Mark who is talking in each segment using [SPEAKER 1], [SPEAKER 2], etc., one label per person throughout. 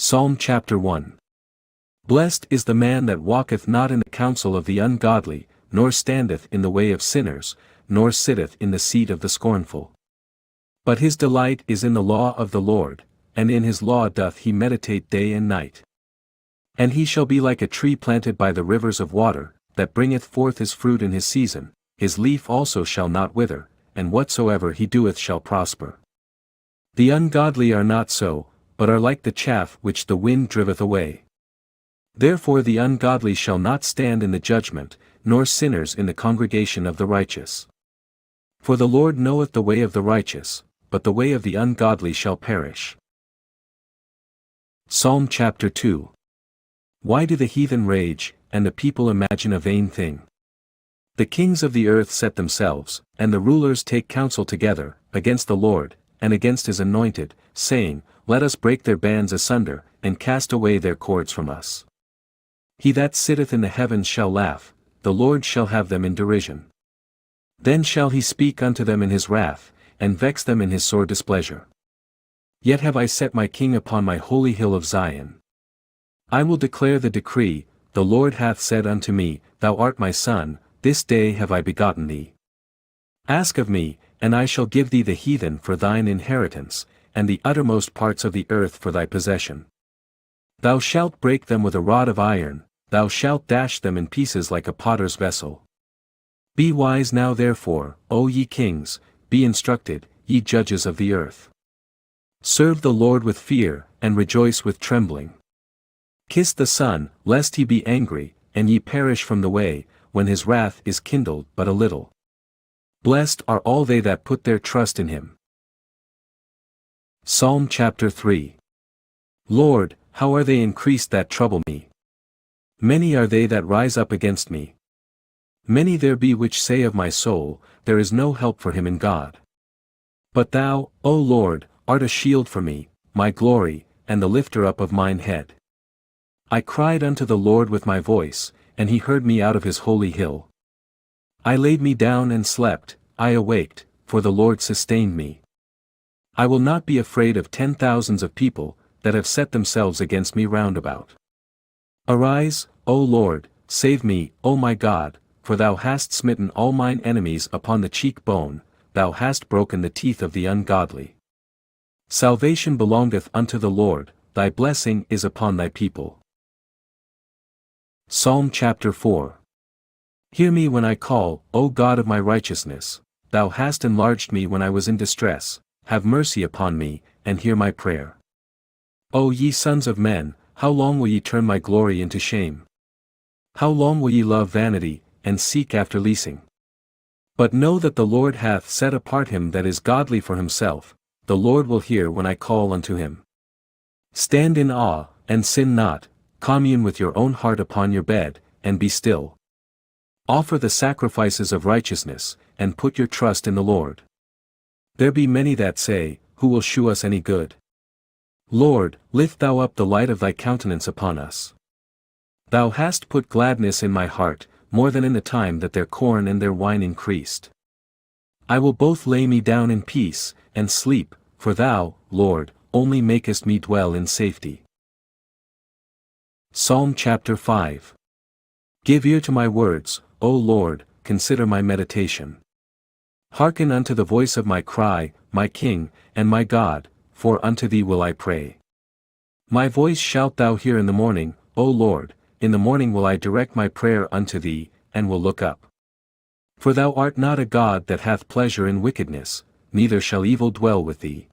[SPEAKER 1] Psalm chapter 1. Blessed is the man that walketh not in the counsel of the ungodly, nor standeth in the way of sinners, nor sitteth in the seat of the scornful. But his delight is in the law of the Lord, and in his law doth he meditate day and night. And he shall be like a tree planted by the rivers of water, that bringeth forth his fruit in his season, his leaf also shall not wither, and whatsoever he doeth shall prosper. The ungodly are not so, but are like the chaff which the wind driveth away. Therefore the ungodly shall not stand in the judgment, nor sinners in the congregation of the righteous. For the Lord knoweth the way of the righteous, but the way of the ungodly shall perish. Psalm chapter 2. Why do the heathen rage, and the people imagine a vain thing? The kings of the earth set themselves, and the rulers take counsel together, against the Lord, and against his anointed, saying, Let us break their bands asunder, and cast away their cords from us. He that sitteth in the heavens shall laugh, the Lord shall have them in derision. Then shall he speak unto them in his wrath, and vex them in his sore displeasure. Yet have I set my king upon my holy hill of Zion. I will declare the decree, the Lord hath said unto me, Thou art my son, this day have I begotten thee. Ask of me, and I shall give thee the heathen for thine inheritance, and the uttermost parts of the earth for thy possession. Thou shalt break them with a rod of iron, thou shalt dash them in pieces like a potter's vessel. Be wise now therefore, O ye kings, be instructed, ye judges of the earth. Serve the Lord with fear, and rejoice with trembling. Kiss the Son, lest he be angry, and ye perish from the way, when his wrath is kindled but a little. Blessed are all they that put their trust in him. Psalm chapter 3. Lord, how are they increased that trouble me? Many are they that rise up against me. Many there be which say of my soul, There is no help for him in God. But thou, O Lord, art a shield for me, my glory, and the lifter up of mine head. I cried unto the Lord with my voice, and he heard me out of his holy hill. I laid me down and slept, I awaked, for the Lord sustained me. I will not be afraid of 10,000s of people, that have set themselves against me round about. Arise, O Lord, save me, O my God, for thou hast smitten all mine enemies upon the cheekbone, thou hast broken the teeth of the ungodly. Salvation belongeth unto the Lord, thy blessing is upon thy people. Psalm chapter 4. Hear me when I call, O God of my righteousness, thou hast enlarged me when I was in distress, have mercy upon me, and hear my prayer. O ye sons of men, how long will ye turn my glory into shame? How long will ye love vanity, and seek after leasing? But know that the Lord hath set apart him that is godly for himself, the Lord will hear when I call unto him. Stand in awe, and sin not, commune with your own heart upon your bed, and be still. Offer the sacrifices of righteousness, and put your trust in the Lord. There be many that say, Who will shew us any good? Lord, lift thou up the light of thy countenance upon us. Thou hast put gladness in my heart, more than in the time that their corn and their wine increased. I will both lay me down in peace, and sleep, for thou, Lord, only makest me dwell in safety. Psalm chapter 5. Give ear to my words, O Lord, consider my meditation. Hearken unto the voice of my cry, my King, and my God, for unto thee will I pray. My voice shalt thou hear in the morning, O Lord, in the morning will I direct my prayer unto thee, and will look up. For thou art not a God that hath pleasure in wickedness, neither shall evil dwell with thee.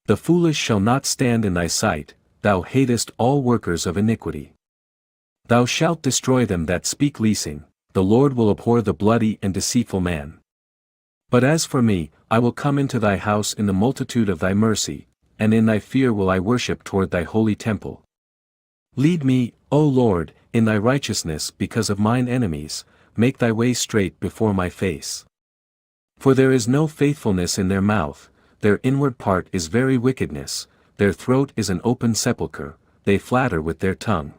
[SPEAKER 1] The foolish shall not stand in thy sight, thou hatest all workers of iniquity. Thou shalt destroy them that speak leasing, the Lord will abhor the bloody and deceitful man. But as for me, I will come into thy house in the multitude of thy mercy, and in thy fear will I worship toward thy holy temple. Lead me, O Lord, in thy righteousness because of mine enemies, make thy way straight before my face. For there is no faithfulness in their mouth, their inward part is very wickedness, their throat is an open sepulchre, they flatter with their tongue.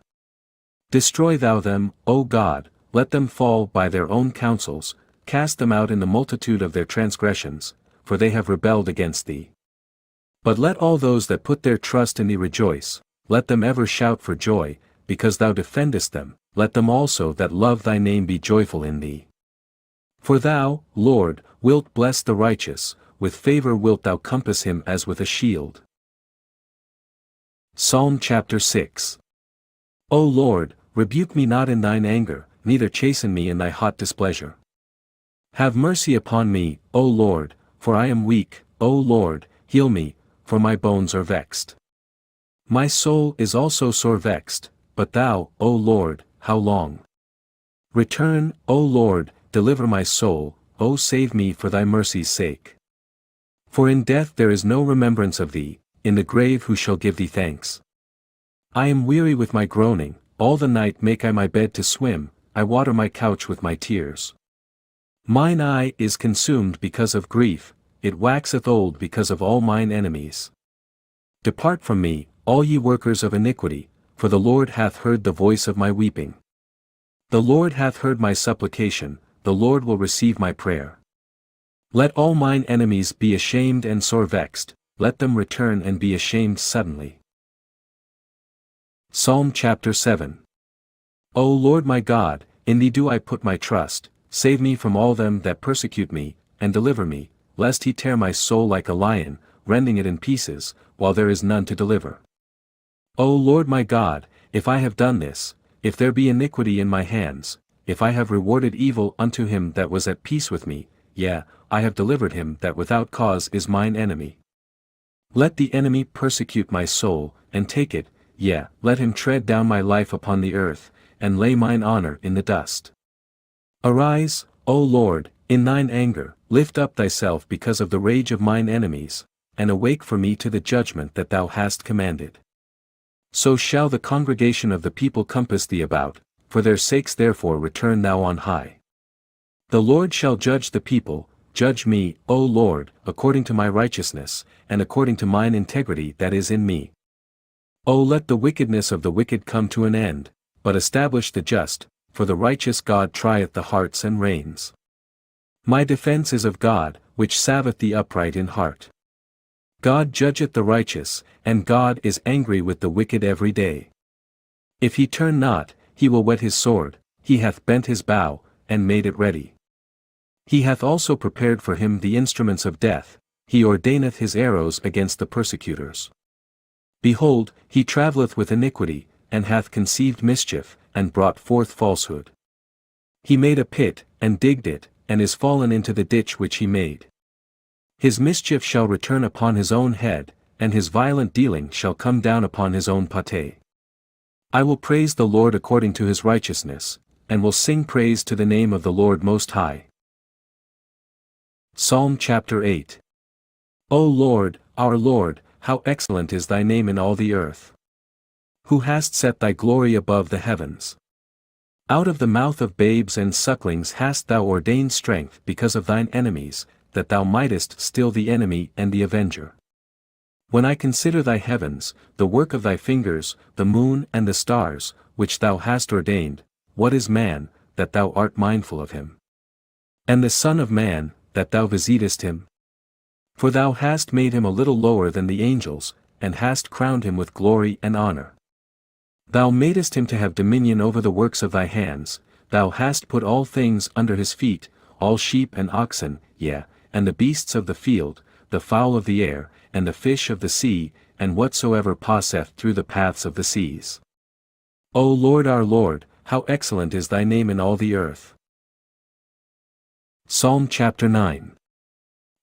[SPEAKER 1] Destroy thou them, O God, let them fall by their own counsels, cast them out in the multitude of their transgressions, for they have rebelled against thee. But let all those that put their trust in thee rejoice, let them ever shout for joy, because thou defendest them, let them also that love thy name be joyful in thee. For thou, Lord, wilt bless the righteous, with favor wilt thou compass him as with a shield. Psalm chapter 6. O Lord, rebuke me not in thine anger, neither chasten me in thy hot displeasure. Have mercy upon me, O Lord, for I am weak, O Lord, heal me, for my bones are vexed. My soul is also sore vexed, but thou, O Lord, how long? Return, O Lord, deliver my soul, O save me for thy mercy's sake. For in death there is no remembrance of thee, in the grave who shall give thee thanks? I am weary with my groaning, all the night make I my bed to swim, I water my couch with my tears. Mine eye is consumed because of grief, it waxeth old because of all mine enemies. Depart from me, all ye workers of iniquity, for the Lord hath heard the voice of my weeping. The Lord hath heard my supplication, the Lord will receive my prayer. Let all mine enemies be ashamed and sore vexed, let them return and be ashamed suddenly. Psalm chapter 7. O Lord my God, in thee do I put my trust, save me from all them that persecute me, and deliver me, lest he tear my soul like a lion, rending it in pieces, while there is none to deliver. O Lord my God, if I have done this, if there be iniquity in my hands, if I have rewarded evil unto him that was at peace with me, yea, I have delivered him that without cause is mine enemy. Let the enemy persecute my soul, and take it, yea, let him tread down my life upon the earth, and lay mine honor in the dust. Arise, O Lord, in thine anger, lift up thyself because of the rage of mine enemies, and awake for me to the judgment that thou hast commanded. So shall the congregation of the people compass thee about, for their sakes therefore return thou on high. The Lord shall judge the people, judge me, O Lord, according to my righteousness, and according to mine integrity that is in me. O let the wickedness of the wicked come to an end, but establish the just, for the righteous God trieth the hearts and reins. My defense is of God, which salveth the upright in heart. God judgeth the righteous, and God is angry with the wicked every day. If he turn not, he will whet his sword, he hath bent his bow, and made it ready. He hath also prepared for him the instruments of death, he ordaineth his arrows against the persecutors. Behold, he travelleth with iniquity, and hath conceived mischief, and brought forth falsehood. He made a pit, and digged it, and is fallen into the ditch which he made. His mischief shall return upon his own head, and his violent dealing shall come down upon his own pate. I will praise the Lord according to his righteousness, and will sing praise to the name of the Lord Most High. Psalm chapter 8. O Lord, our Lord, how excellent is thy name in all the earth! Who hast set thy glory above the heavens? Out of the mouth of babes and sucklings hast thou ordained strength because of thine enemies, that thou mightest still the enemy and the avenger. When I consider thy heavens, the work of thy fingers, the moon and the stars, which thou hast ordained, what is man, that thou art mindful of him? And the Son of Man, that thou visitest him? For thou hast made him a little lower than the angels, and hast crowned him with glory and honor. Thou madest him to have dominion over the works of thy hands, thou hast put all things under his feet, all sheep and oxen, yea, and the beasts of the field, the fowl of the air, and the fish of the sea, and whatsoever passeth through the paths of the seas. O Lord our Lord, how excellent is thy name in all the earth! Psalm chapter 9.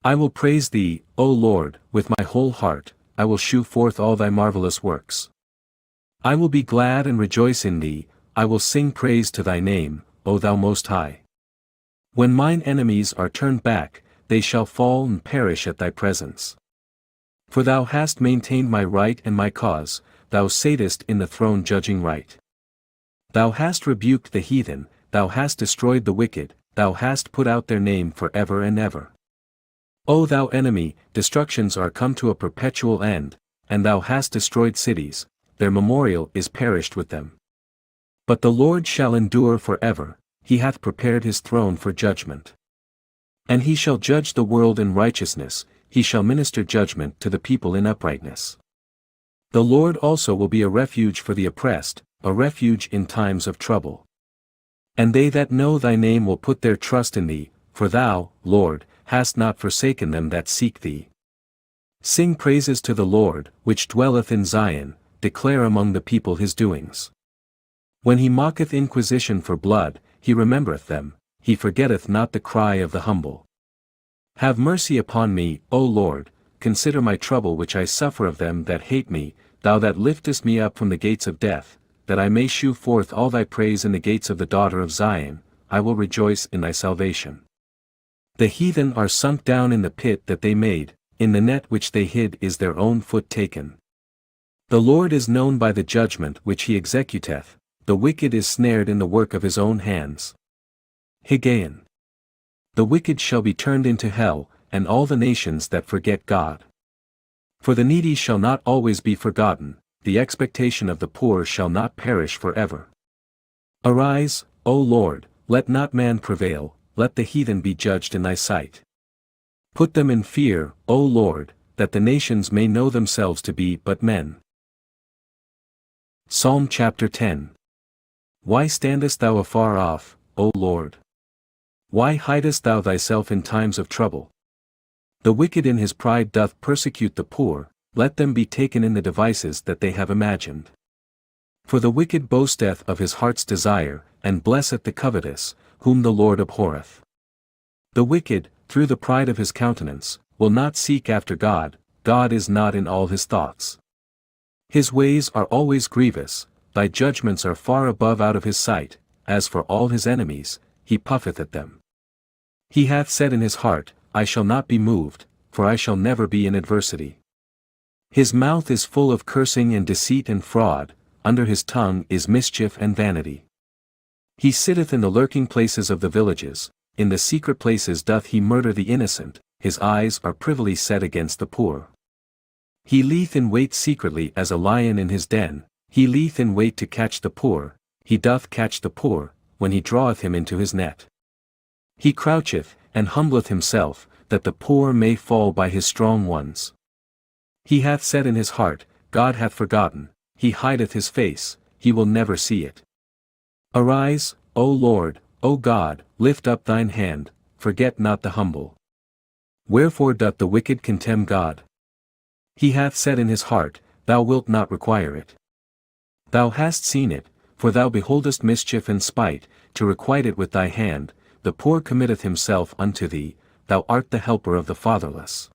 [SPEAKER 1] I will praise thee, O Lord, with my whole heart, I will shew forth all thy marvelous works. I will be glad and rejoice in thee, I will sing praise to thy name, O thou Most High. When mine enemies are turned back, they shall fall and perish at thy presence. For thou hast maintained my right and my cause, thou satest in the throne judging right. Thou hast rebuked the heathen, thou hast destroyed the wicked, thou hast put out their name for ever and ever. O thou enemy, destructions are come to a perpetual end, and thou hast destroyed cities, their memorial is perished with them. But the Lord shall endure for ever, he hath prepared his throne for judgment. And he shall judge the world in righteousness, he shall minister judgment to the people in uprightness. The Lord also will be a refuge for the oppressed, a refuge in times of trouble. And they that know thy name will put their trust in thee, for thou, Lord, hast not forsaken them that seek thee. Sing praises to the Lord, which dwelleth in Zion, declare among the people his doings. When he mocketh inquisition for blood, he remembereth them, he forgetteth not the cry of the humble. Have mercy upon me, O Lord, consider my trouble which I suffer of them that hate me, thou that liftest me up from the gates of death, that I may shew forth all thy praise in the gates of the daughter of Zion, I will rejoice in thy salvation. The heathen are sunk down in the pit that they made, in the net which they hid is their own foot taken. The Lord is known by the judgment which he executeth, the wicked is snared in the work of his own hands. Higgaion. The wicked shall be turned into hell, and all the nations that forget God. For the needy shall not always be forgotten, the expectation of the poor shall not perish forever. Arise, O Lord, let not man prevail, let the heathen be judged in thy sight. Put them in fear, O Lord, that the nations may know themselves to be but men. Psalm chapter 10. Why standest thou afar off, O Lord? Why hidest thou thyself in times of trouble? The wicked in his pride doth persecute the poor, let them be taken in the devices that they have imagined. For the wicked boasteth of his heart's desire, and blesseth the covetous, whom the Lord abhorreth. The wicked, through the pride of his countenance, will not seek after God, God is not in all his thoughts. His ways are always grievous, thy judgments are far above out of his sight, as for all his enemies, he puffeth at them. He hath said in his heart, I shall not be moved, for I shall never be in adversity. His mouth is full of cursing and deceit and fraud, under his tongue is mischief and vanity. He sitteth in the lurking places of the villages, in the secret places doth he murder the innocent, his eyes are privily set against the poor. He lieth in wait secretly as a lion in his den, he lieth in wait to catch the poor, he doth catch the poor, when he draweth him into his net. He croucheth, and humbleth himself, that the poor may fall by his strong ones. He hath said in his heart, God hath forgotten, he hideth his face, he will never see it. Arise, O Lord, O God, lift up thine hand, forget not the humble. Wherefore doth the wicked contemn God? He hath said in his heart, thou wilt not require it. Thou hast seen it, for thou beholdest mischief and spite, to requite it with thy hand, the poor committeth himself unto thee, thou art the helper of the fatherless.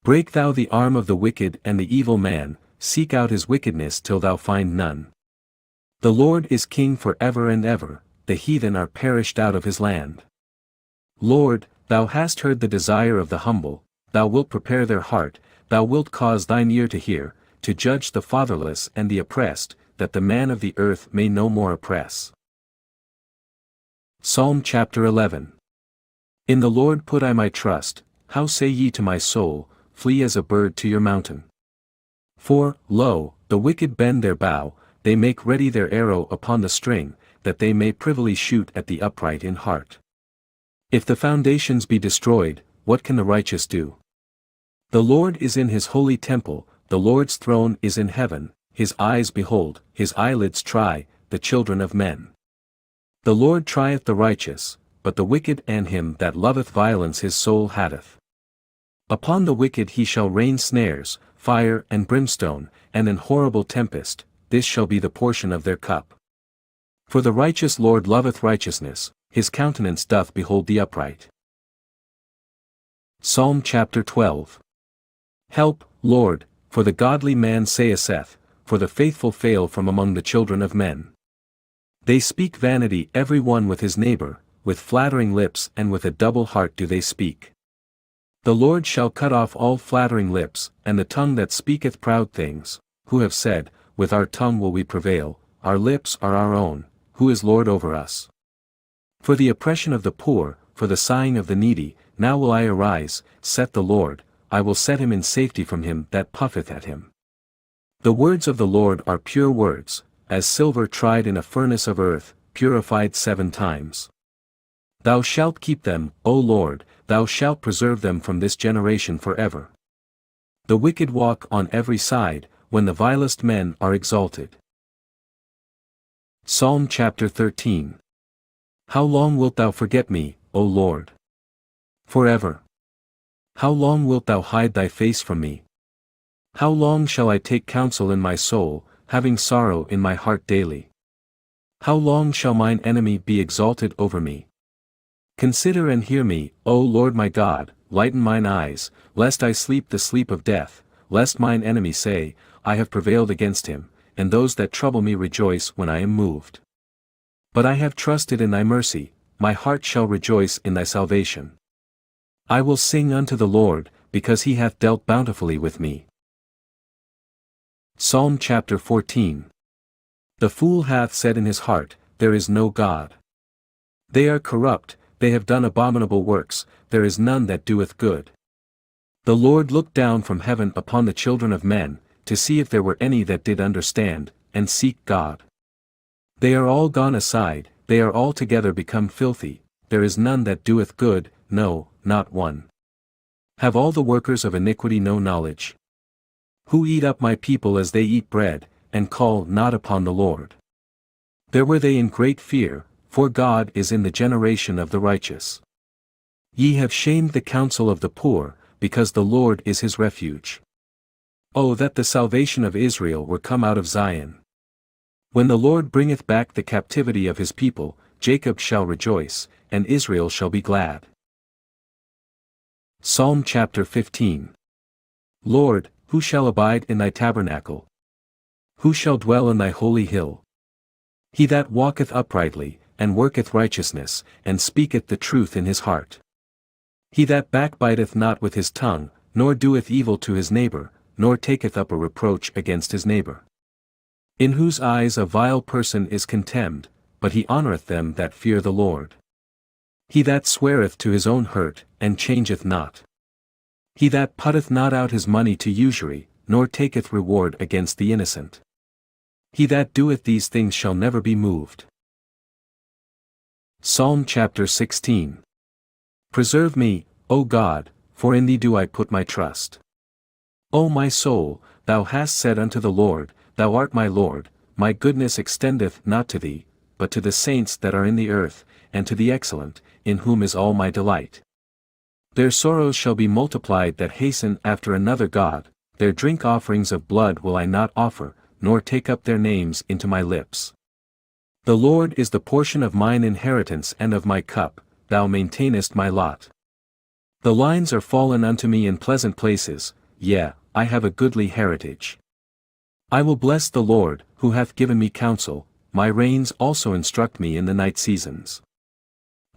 [SPEAKER 1] Break thou the arm of the wicked and the evil man, seek out his wickedness till thou find none. The Lord is king for ever and ever, the heathen are perished out of his land. Lord, thou hast heard the desire of the humble, thou wilt prepare their heart, thou wilt cause thine ear to hear, to judge the fatherless and the oppressed, that the man of the earth may no more oppress. Psalm chapter 11. In the Lord put I my trust, how say ye to my soul, flee as a bird to your mountain? For, lo, the wicked bend their bow, they make ready their arrow upon the string, that they may privily shoot at the upright in heart. If the foundations be destroyed, what can the righteous do? The Lord is in his holy temple, the Lord's throne is in heaven, his eyes behold, his eyelids try, the children of men. The Lord trieth the righteous, but the wicked and him that loveth violence his soul hateth. Upon the wicked he shall rain snares, fire and brimstone, and an horrible tempest, this shall be the portion of their cup. For the righteous Lord loveth righteousness, his countenance doth behold the upright. Psalm chapter 12. Help, Lord, for the godly man saith, for the faithful fail from among the children of men. They speak vanity every one with his neighbor, with flattering lips and with a double heart do they speak. The Lord shall cut off all flattering lips, and the tongue that speaketh proud things, who have said, with our tongue will we prevail, our lips are our own, who is Lord over us? For the oppression of the poor, for the sighing of the needy, now will I arise, saith the Lord, I will set him in safety from him that puffeth at him. The words of the Lord are pure words, as silver tried in a furnace of earth, purified 7 times. Thou shalt keep them, O Lord, thou shalt preserve them from this generation forever. The wicked walk on every side, when the vilest men are exalted. Psalm chapter 13. How long wilt thou forget me, O Lord? Forever. How long wilt thou hide thy face from me? How long shall I take counsel in my soul, having sorrow in my heart daily? How long shall mine enemy be exalted over me? Consider and hear me, O Lord my God, lighten mine eyes, lest I sleep the sleep of death, lest mine enemy say, I have prevailed against him, and those that trouble me rejoice when I am moved. But I have trusted in thy mercy, my heart shall rejoice in thy salvation. I will sing unto the Lord, because he hath dealt bountifully with me. Psalm chapter 14. The fool hath said in his heart, there is no God. They are corrupt, they have done abominable works, there is none that doeth good. The Lord looked down from heaven upon the children of men, to see if there were any that did understand, and seek God. They are all gone aside, they are altogether become filthy, there is none that doeth good, no, not one. Have all the workers of iniquity no knowledge? Who eat up my people as they eat bread, and call not upon the Lord. There were they in great fear, for God is in the generation of the righteous. Ye have shamed the counsel of the poor, because the Lord is his refuge. Oh, that the salvation of Israel were come out of Zion. When the Lord bringeth back the captivity of his people, Jacob shall rejoice, and Israel shall be glad. Psalm chapter 15. Lord, who shall abide in thy tabernacle? Who shall dwell in thy holy hill? He that walketh uprightly, and worketh righteousness, and speaketh the truth in his heart. He that backbiteth not with his tongue, nor doeth evil to his neighbor, nor taketh up a reproach against his neighbor. In whose eyes a vile person is contemned, but he honoureth them that fear the Lord. He that sweareth to his own hurt, and changeth not. He that putteth not out his money to usury, nor taketh reward against the innocent. He that doeth these things shall never be moved. Psalm chapter 16. Preserve me, O God, for in thee do I put my trust. O my soul, thou hast said unto the Lord, Thou art my Lord, my goodness extendeth not to thee, but to the saints that are in the earth, and to the excellent, in whom is all my delight. Their sorrows shall be multiplied that hasten after another God, their drink offerings of blood will I not offer, nor take up their names into my lips. The Lord is the portion of mine inheritance and of my cup, thou maintainest my lot. The lines are fallen unto me in pleasant places, yea, I have a goodly heritage. I will bless the Lord, who hath given me counsel, my reins also instruct me in the night seasons.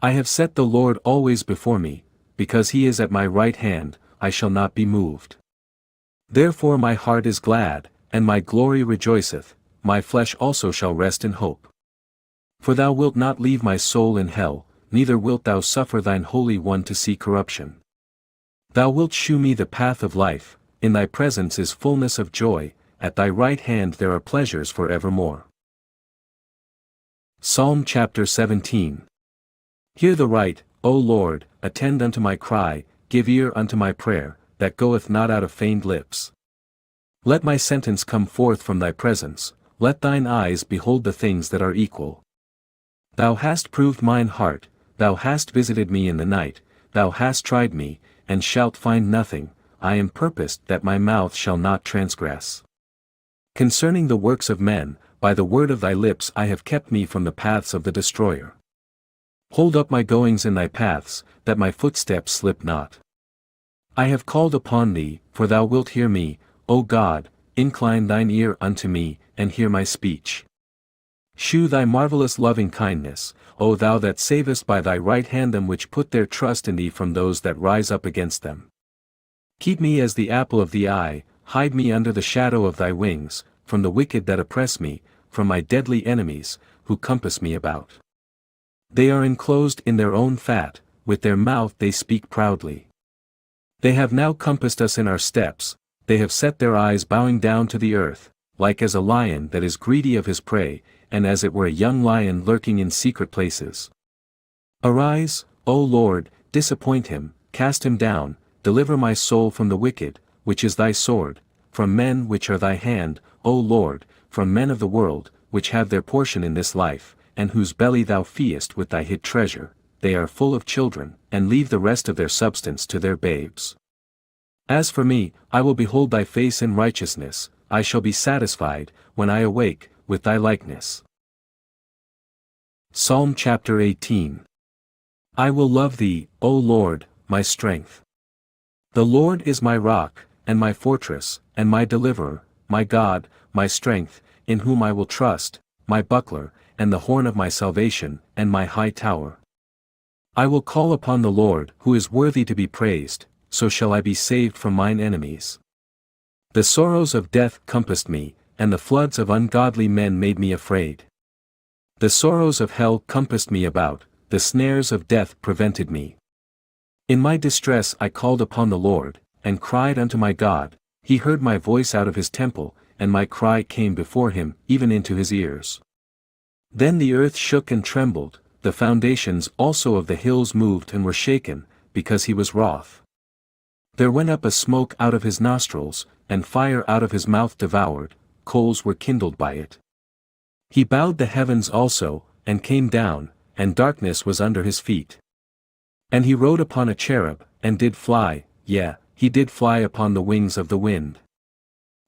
[SPEAKER 1] I have set the Lord always before me, because he is at my right hand, I shall not be moved. Therefore my heart is glad, and my glory rejoiceth, my flesh also shall rest in hope. For thou wilt not leave my soul in hell, neither wilt thou suffer thine Holy One to see corruption. Thou wilt shew me the path of life, in thy presence is fullness of joy, at thy right hand there are pleasures for evermore. Psalm chapter 17. Hear the right, O Lord, attend unto my cry, give ear unto my prayer, that goeth not out of feigned lips. Let my sentence come forth from thy presence, let thine eyes behold the things that are equal. Thou hast proved mine heart, thou hast visited me in the night, thou hast tried me, and shalt find nothing, I am purposed that my mouth shall not transgress. Concerning the works of men, by the word of thy lips I have kept me from the paths of the destroyer. Hold up my goings in thy paths, that my footsteps slip not. I have called upon thee, for thou wilt hear me, O God, incline thine ear unto me, and hear my speech. Shew thy marvellous loving kindness, O thou that savest by thy right hand them which put their trust in thee from those that rise up against them. Keep me as the apple of the eye, hide me under the shadow of thy wings, from the wicked that oppress me, from my deadly enemies, who compass me about. They are enclosed in their own fat, with their mouth they speak proudly. They have now compassed us in our steps, they have set their eyes bowing down to the earth, like as a lion that is greedy of his prey, and as it were a young lion lurking in secret places. Arise, O Lord, disappoint him, cast him down, deliver my soul from the wicked, which is thy sword, from men which are thy hand, O Lord, from men of the world, which have their portion in this life, and whose belly thou feedest with thy hid treasure. They are full of children, and leave the rest of their substance to their babes. As for me, I will behold thy face in righteousness, I shall be satisfied, when I awake, with thy likeness. Psalm chapter 18. I will love thee, O Lord, my strength. The Lord is my rock, and my fortress, and my deliverer, my God, my strength, in whom I will trust, my buckler, and the horn of my salvation, and my high tower. I will call upon the Lord, who is worthy to be praised, so shall I be saved from mine enemies. The sorrows of death compassed me, and the floods of ungodly men made me afraid. The sorrows of hell compassed me about, the snares of death prevented me. In my distress I called upon the Lord, and cried unto my God. He heard my voice out of his temple, and my cry came before him, even into his ears. Then the earth shook and trembled, the foundations also of the hills moved and were shaken, because he was wroth. There went up a smoke out of his nostrils, and fire out of his mouth devoured, coals were kindled by it. He bowed the heavens also, and came down, and darkness was under his feet. And he rode upon a cherub, and did fly, yea, he did fly upon the wings of the wind.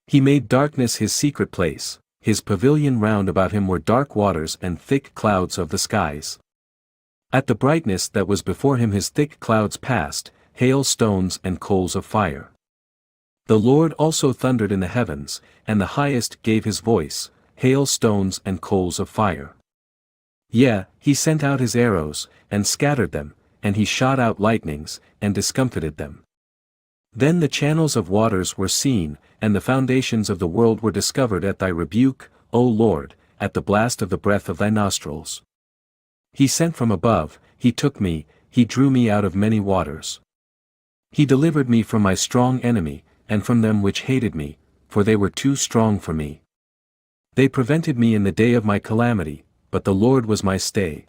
[SPEAKER 1] He made darkness his secret place, his pavilion round about him were dark waters and thick clouds of the skies. At the brightness that was before him his thick clouds passed, hail stones and coals of fire. The Lord also thundered in the heavens, and the highest gave his voice, hail stones and coals of fire. Yea, he sent out his arrows, and scattered them, and he shot out lightnings, and discomfited them. Then the channels of waters were seen, and the foundations of the world were discovered at thy rebuke, O Lord, at the blast of the breath of thy nostrils. He sent from above, he took me, he drew me out of many waters. He delivered me from my strong enemy, and from them which hated me, for they were too strong for me. They prevented me in the day of my calamity, but the Lord was my stay.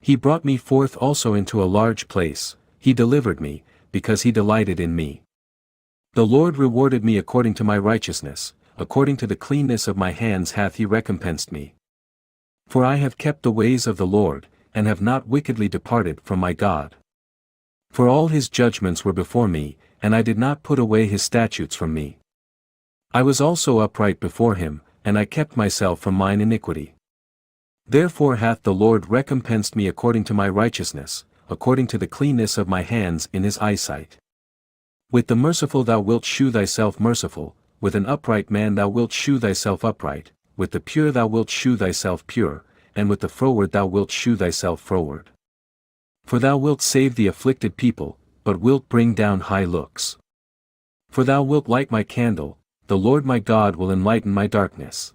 [SPEAKER 1] He brought me forth also into a large place, he delivered me, because he delighted in me. The Lord rewarded me according to my righteousness, according to the cleanness of my hands hath he recompensed me. For I have kept the ways of the Lord, and have not wickedly departed from my God. For all his judgments were before me, and I did not put away his statutes from me. I was also upright before him, and I kept myself from mine iniquity. Therefore hath the Lord recompensed me according to my righteousness, according to the cleanness of my hands in his eyesight. With the merciful thou wilt shew thyself merciful, with an upright man thou wilt shew thyself upright, with the pure thou wilt shew thyself pure, and with the froward thou wilt shew thyself froward. For thou wilt save the afflicted people, but wilt bring down high looks. For thou wilt light my candle, the Lord my God will enlighten my darkness.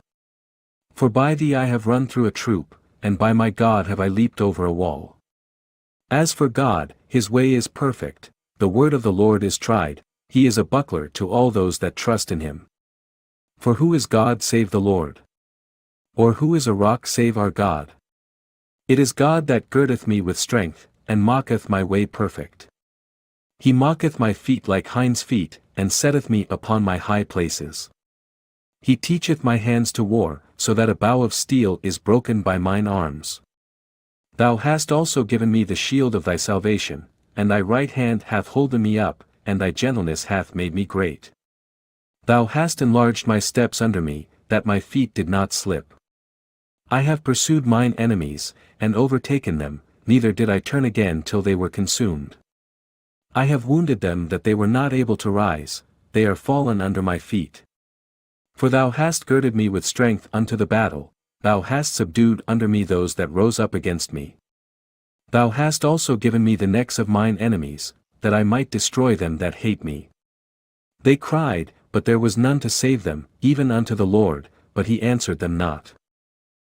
[SPEAKER 1] For by thee I have run through a troop, and by my God have I leaped over a wall. As for God, his way is perfect, the word of the Lord is tried, he is a buckler to all those that trust in him. For who is God save the Lord? Or who is a rock save our God? It is God that girdeth me with strength, and maketh my way perfect. He maketh my feet like hinds' feet, and setteth me upon my high places. He teacheth my hands to war, so that a bow of steel is broken by mine arms. Thou hast also given me the shield of thy salvation, and thy right hand hath holden me up, and thy gentleness hath made me great. Thou hast enlarged my steps under me, that my feet did not slip. I have pursued mine enemies, and overtaken them, neither did I turn again till they were consumed. I have wounded them that they were not able to rise, they are fallen under my feet. For thou hast girded me with strength unto the battle, thou hast subdued under me those that rose up against me. Thou hast also given me the necks of mine enemies, that I might destroy them that hate me. They cried, but there was none to save them, even unto the Lord, but he answered them not.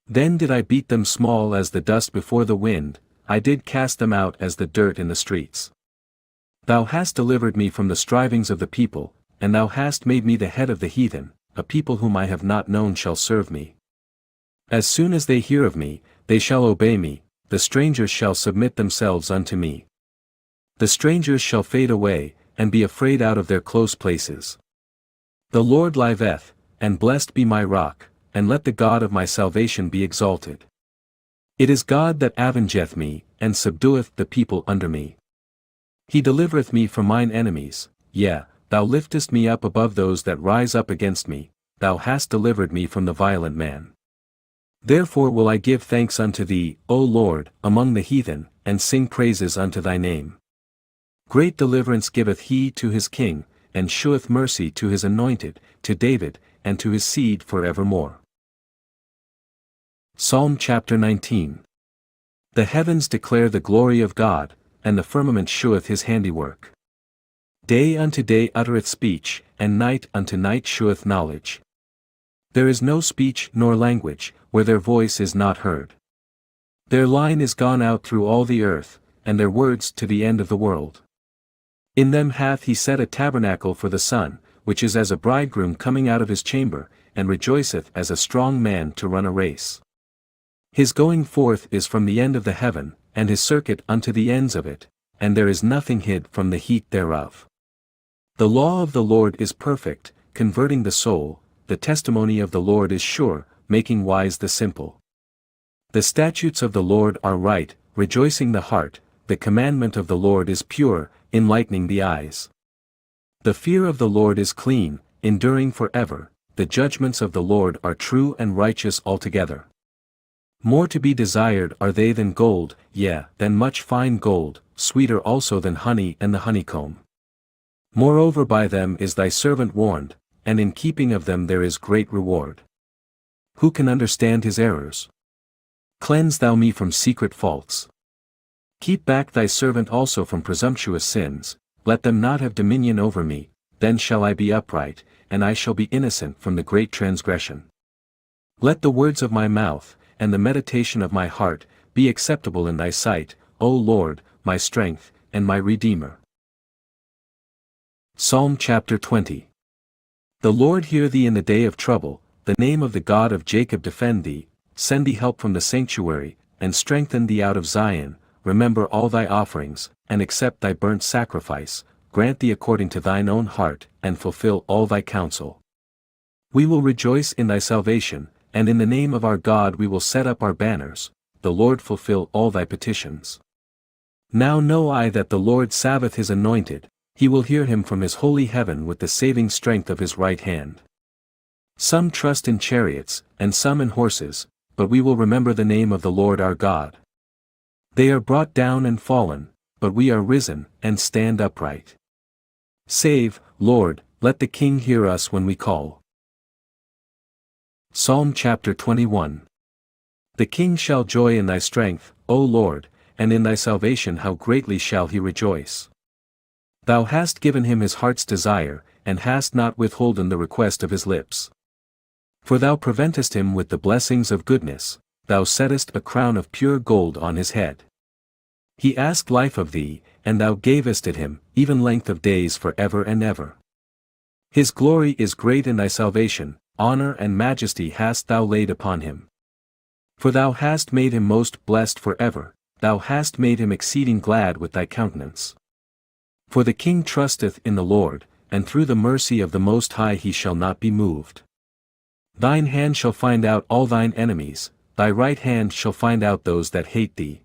[SPEAKER 1] Then did I beat them small as the dust before the wind, I did cast them out as the dirt in the streets. Thou hast delivered me from the strivings of the people, and thou hast made me the head of the heathen, a people whom I have not known shall serve me. As soon as they hear of me, they shall obey me, the strangers shall submit themselves unto me. The strangers shall fade away, and be afraid out of their close places. The Lord liveth, and blessed be my rock, and let the God of my salvation be exalted. It is God that avengeth me, and subdueth the people under me. He delivereth me from mine enemies, yea, thou liftest me up above those that rise up against me, thou hast delivered me from the violent man. Therefore will I give thanks unto thee, O Lord, among the heathen, and sing praises unto thy name. Great deliverance giveth he to his king, and sheweth mercy to his anointed, to David, and to his seed for evermore. Psalm chapter 19. The heavens declare the glory of God, and the firmament sheweth his handiwork. Day unto day uttereth speech, and night unto night sheweth knowledge. There is no speech nor language, where their voice is not heard. Their line is gone out through all the earth, and their words to the end of the world. In them hath he set a tabernacle for the sun, which is as a bridegroom coming out of his chamber, and rejoiceth as a strong man to run a race. His going forth is from the end of the heaven, and his circuit unto the ends of it, and there is nothing hid from the heat thereof. The law of the Lord is perfect, converting the soul, the testimony of the Lord is sure, making wise the simple. The statutes of the Lord are right, rejoicing the heart, the commandment of the Lord is pure, enlightening the eyes. The fear of the Lord is clean, enduring forever, the judgments of the Lord are true and righteous altogether. More to be desired are they than gold, yea, than much fine gold, sweeter also than honey and the honeycomb. Moreover by them is thy servant warned, and in keeping of them there is great reward. Who can understand his errors? Cleanse thou me from secret faults. Keep back thy servant also from presumptuous sins, let them not have dominion over me, then shall I be upright, and I shall be innocent from the great transgression. Let the words of my mouth, and the meditation of my heart, be acceptable in thy sight, O Lord, my strength, and my Redeemer. Psalm chapter 20. The Lord hear thee in the day of trouble, the name of the God of Jacob defend thee, send thee help from the sanctuary, and strengthen thee out of Zion, remember all thy offerings, and accept thy burnt sacrifice, grant thee according to thine own heart, and fulfill all thy counsel. We will rejoice in thy salvation, and in the name of our God we will set up our banners, the Lord fulfill all thy petitions. Now know I that the Lord saveth his anointed, he will hear him from his holy heaven with the saving strength of his right hand. Some trust in chariots, and some in horses, but we will remember the name of the Lord our God. They are brought down and fallen, but we are risen, and stand upright. Save, Lord, let the King hear us when we call. Psalm chapter 21. The king shall joy in thy strength, O Lord, and in thy salvation how greatly shall he rejoice. Thou hast given him his heart's desire, and hast not withholden the request of his lips. For thou preventest him with the blessings of goodness, thou settest a crown of pure gold on his head. He asked life of thee, and thou gavest it him, even length of days for ever and ever. His glory is great in thy salvation, honor and majesty hast thou laid upon him. For thou hast made him most blessed for ever, thou hast made him exceeding glad with thy countenance. For the king trusteth in the Lord, and through the mercy of the Most High he shall not be moved. Thine hand shall find out all thine enemies, thy right hand shall find out those that hate thee.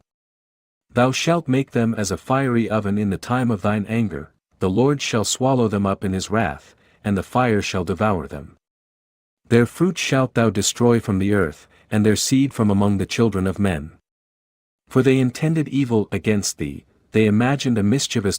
[SPEAKER 1] Thou shalt make them as a fiery oven in the time of thine anger, the Lord shall swallow them up in his wrath, and the fire shall devour them. Their fruit shalt thou destroy from the earth, and their seed from among the children of men. For they intended evil against thee, they imagined a mischievous